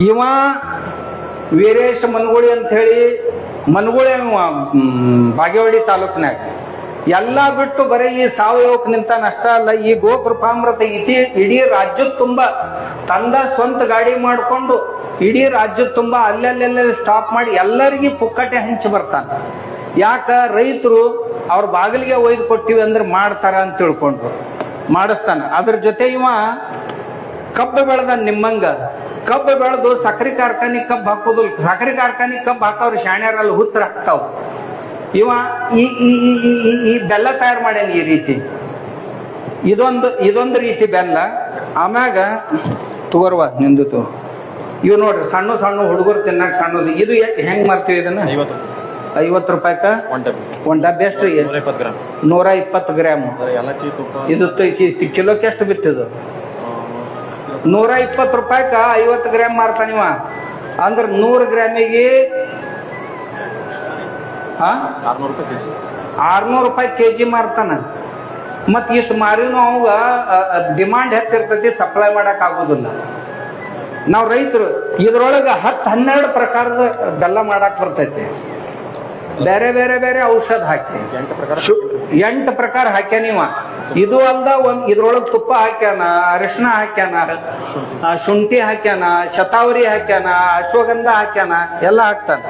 ಇವ ವೀರೇಶ್ ಮನಗುಳಿ ಅಂತ ಹೇಳಿ ಮನಗುಳಿ ಬಾಗೇವಾಡಿ ತಾಲೂಕಿನಾಗ ಎಲ್ಲಾ ಬಿಟ್ಟು ಬರೀ ಈ ಸಾವಯವಕ್ಕೆ ನಿಂತಾನ ಅಷ್ಟ ಅಲ್ಲ, ಈ ಗೋಕೃಪಾಮೃತ ಇಡೀ ರಾಜ್ಯದ ತುಂಬಾ ತಂದ ಸ್ವಂತ ಗಾಡಿ ಮಾಡ್ಕೊಂಡು ಇಡೀ ರಾಜ್ಯದ ತುಂಬಾ ಅಲ್ಲೆಲ್ಲೆಲ್ಲ ಸ್ಟಾಪ್ ಮಾಡಿ ಎಲ್ಲರಿಗೂ ಪುಕ್ಕಟೆ ಹಂಚಿ ಬರ್ತಾನ. ಯಾಕ ರೈತರು ಅವ್ರ ಬಾಗಿಲಿಗೆ ಒಯ್ದು ಕೊಟ್ಟಿವಿ ಅಂದ್ರೆ ಮಾಡ್ತಾರ ಅಂತ ತಿಳ್ಕೊಂಡ್ರು ಮಾಡಿಸ್ತಾನ. ಅದ್ರ ಜೊತೆ ಇವ ಕಬ್ಬು ಬೆಳೆದ ನಿಮ್ಮಂಗ ಕಬ್ಬು ಬೆಳೆದು ಸಕ್ಕರೆ ಕಾರ್ಖಾನೆ ಕಬ್ಬು ಹಾಕೋದು, ಸಕ್ಕರೆ ಕಾರ್ಖಾನೆ ಕಬ್ಬು ಹಾಕೋರು ಶಾಣ್ಯಾರಲ್ಲಿ ಹುತ್ರ ಹಾಕ್ತಾವ. ಇವ ಈ ಬೆಲ್ಲ ತಯಾರು ಮಾಡ್ಯಾನ ಈ ರೀತಿ. ಇದೊಂದು ರೀತಿ ಬೆಲ್ಲ. ಆಮ್ಯಾಗ ತಗೋರ್ವ ನಿಂದು ಇವ್ ನೋಡ್ರಿ ಸಣ್ಣ ಸಣ್ಣ ಹುಡುಗರು ತಿನ್ನಾಕ ಸಣ್ಣದು. ಇದು ಹೆಂಗ್ ಮಾರ್ತೀವಿ ಇದನ್ನ? 50 ರೂಪಾಯಿಕ ಒಂದ್ ಡಬ್ಬಿ. ಎಷ್ಟು? 120 ಗ್ರಾಮ್. ಇದು ಕಿಲೋಕ್ಕೆ ಎಷ್ಟು ಬಿತ್ತಿದು? 120 ರೂಪಾಯಿಕ 50 ಗ್ರಾಮ್ ಮಾರ್ತಾನಿವ. ಅಂದ್ರ 100 ಗ್ರಾಮಿಗೆ 600 ರೂಪಾಯಿ ಕೆಜಿ ಮಾರ್ತಾನ. ಮತ್ ಇಷ್ಟು ಮಾರಿನೂ ಅವಾಗ ಡಿಮಾಂಡ್ ಹೆಚ್ಚಿರ್ತೈತಿ, ಸಪ್ಲೈ ಮಾಡಕ್ ಆಗುದಿಲ್ಲ. ನಾವ್ ರೈತರು ಇದ್ರೊಳಗ 10-12 ಪ್ರಕಾರದ ಬೆಲ್ಲ ಮಾಡಕ್ ಬರ್ತೈತಿ. ಬೇರೆ ಬೇರೆ ಬೇರೆ ಔಷಧ ಹಾಕಿ 8 ಪ್ರಕಾರ ಹಾಕ್ಯಾನಿವ. ಇದು ಅಲ್ದ ಇದ್ರೊಳಗ್ ತುಪ್ಪ ಹಾಕ್ಯಾನ, ಅರಿಶಿನ ಹಾಕ್ಯಾನ, ಶುಂಠಿ ಹಾಕ್ಯಾನ, ಶತಾವರಿ ಹಾಕ್ಯಾನ, ಅಶ್ವಗಂಧ ಹಾಕ್ಯಾನ, ಎಲ್ಲ ಹಾಕ್ತಾನ.